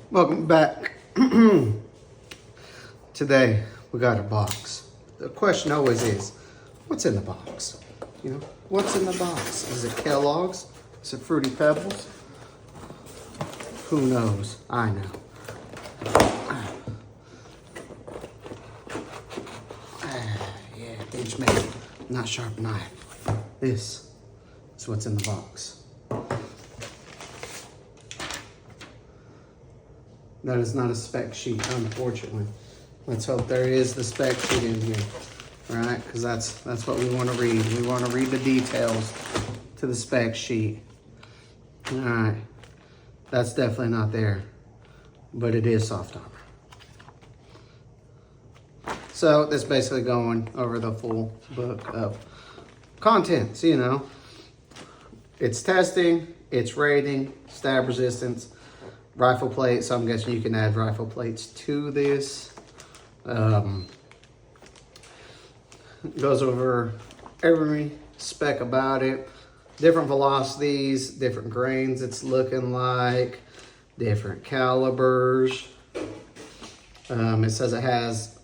Welcome back. Today we got a box. The question always is, what's in the box? You know, what's in the box? Is it Kellogg's? Is it Fruity Pebbles? Who knows? I know. Yeah, Benchmade, not sharp knife. This is what's in the box. That is not a spec sheet, unfortunately. Let's hope there is the spec sheet in here, right? Because that's what we want to read. We want to read the details to the spec sheet. All right, that's definitely not there, but it is soft armor. So that's basically going over the full book of contents, you know. It's testing, it's rating, stab resistance, rifle plate, so I'm guessing you can add rifle plates to this. Goes over every spec about it. Different velocities, different grains it's looking like, different calibers. It says it has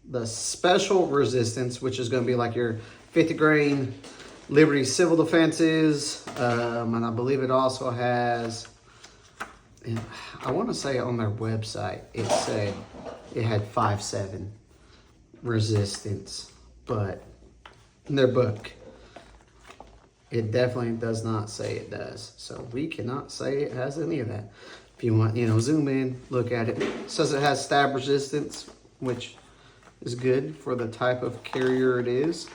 the special resistance, which is going to be like your 50 grain Liberty Civil Defenses. And I believe it also has, and I want to say on their website, it said it had 5.7 resistance, but in their book, it definitely does not say it does. So we cannot say it has any of that. If you want, you know, zoom in, look at it. It says it has stab resistance, which is good for the type of carrier it is.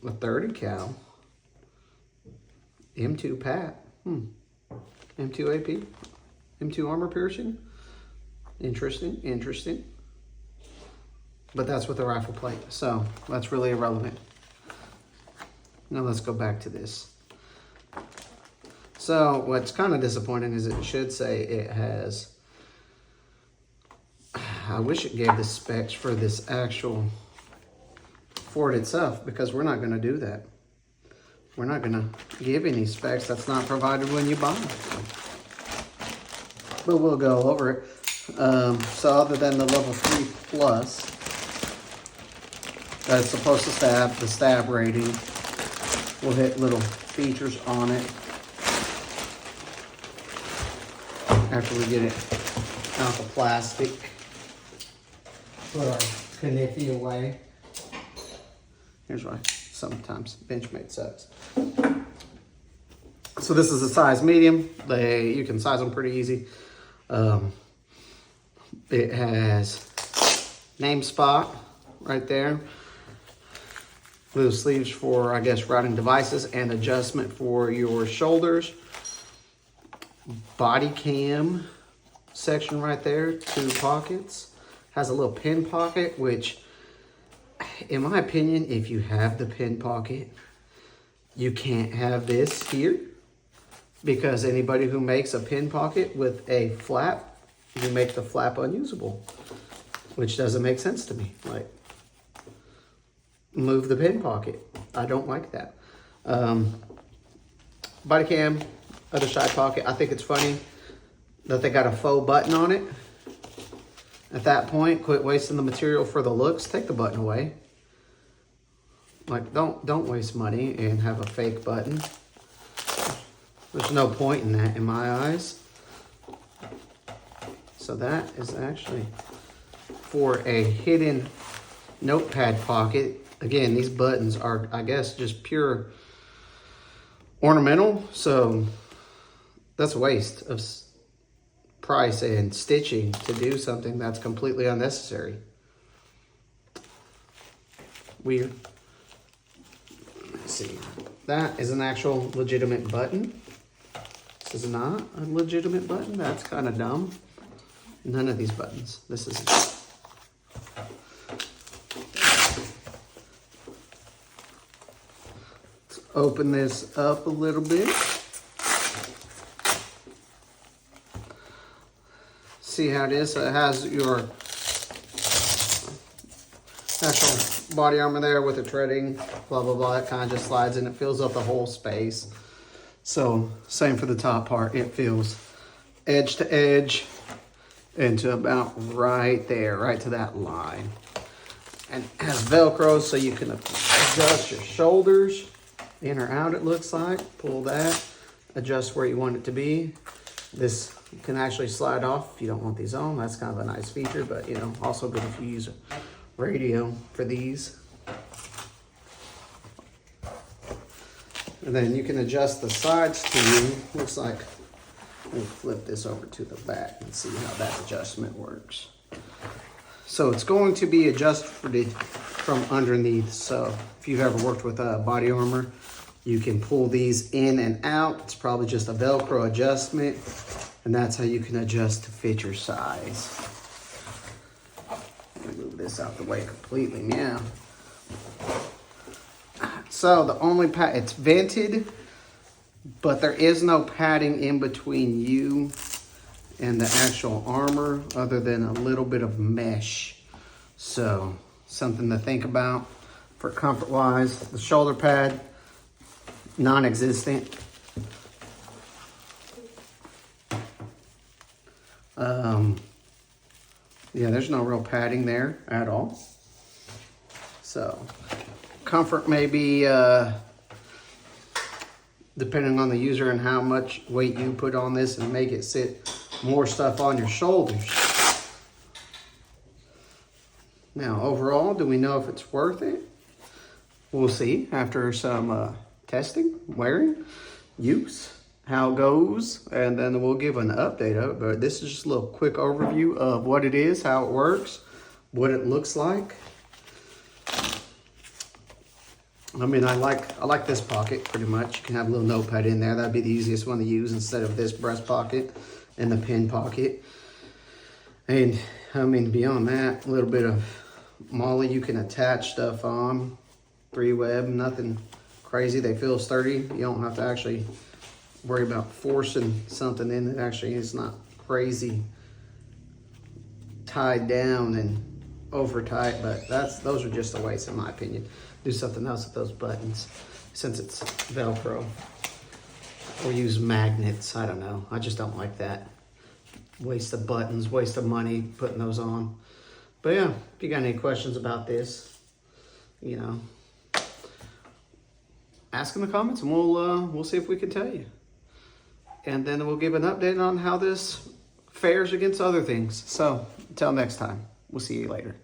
A 30 cal, M2 PAT. M2 AP, M2 armor piercing. Interesting. But that's with the rifle plate, so that's really irrelevant. Now let's go back to this. So what's kind of disappointing is it should say it has, I wish it gave the specs for this actual, for it itself, because we're not going to do that. We're not going to give any specs that's not provided when you buy it. But we'll go over it. So other than the level 3 plus, that's supposed to stab, the stab rating, we'll hit little features on it after we get it out the plastic. Put our Kniffy away. Here's why sometimes Benchmade sucks. So this is a size medium. You can size them pretty easy. It has name spot right there. Little sleeves for, I guess, routing devices and adjustment for your shoulders. Body cam section right there, 2 pockets. Has a little pin pocket, which, in my opinion, if you have the pin pocket, you can't have this here, because anybody who makes a pin pocket with a flap, you make the flap unusable, which doesn't make sense to me. Like, move the pin pocket. I don't like that. Body cam, other side pocket. I think it's funny that they got a faux button on it. At that point, quit wasting the material for the looks. Take the button away. Like, don't waste money and have a fake button. There's no point in that in my eyes. So that is actually for a hidden notepad pocket. Again, these buttons are, I guess, just pure ornamental. So that's a waste of price and stitching to do something that's completely unnecessary. Weird. Let's see. That is an actual legitimate button. This is not a legitimate button. That's kind of dumb. None of these buttons. This is. Let's open this up a little bit. See how it is. So it has your actual body armor there with the treading, blah, blah, blah. It kind of just slides and it fills up the whole space. So same for the top part. It fills edge to edge into about right there, right to that line. And it has Velcro so you can adjust your shoulders in or out, it looks like. Pull that, adjust where you want it to be. This can actually slide off if you don't want these on. That's kind of a nice feature, but you know, also good if you use a radio for these. And then you can adjust the sides too. Looks like, we'll flip this over to the back and see how that adjustment works. So it's going to be adjusted from underneath. So if you've ever worked with body armor, you can pull these in and out. It's probably just a Velcro adjustment, and that's how you can adjust to fit your size. Let me move this out the way completely now. So the only it's vented, but there is no padding in between you and the actual armor other than a little bit of mesh. So something to think about for comfort wise. The shoulder pad, non-existent. Yeah, there's no real padding there at all. So comfort may be depending on the user and how much weight you put on this and make it sit more stuff on your shoulders. Now, overall, do we know if it's worth it? We'll see after some testing, wearing, use, how it goes, and then we'll give an update of it. But this is just a little quick overview of what it is, how it works, what it looks like. I mean, I like this pocket pretty much. You can have a little notepad in there. That'd be the easiest one to use instead of this breast pocket and the pin pocket. And I mean, beyond that, a little bit of MOLLE you can attach stuff on. 3-web, nothing crazy. They feel sturdy. You don't have to actually worry about forcing something in. It actually is not crazy tied down and over tight, but those are just a waste in my opinion. Do something else with those buttons since it's Velcro, or use magnets. I don't know. I just don't like that. Waste of buttons, waste of money putting those on. But yeah, if you got any questions about this, you know, ask in the comments and we'll see if we can tell you. And then we'll give an update on how this fares against other things. So until next time, we'll see you later.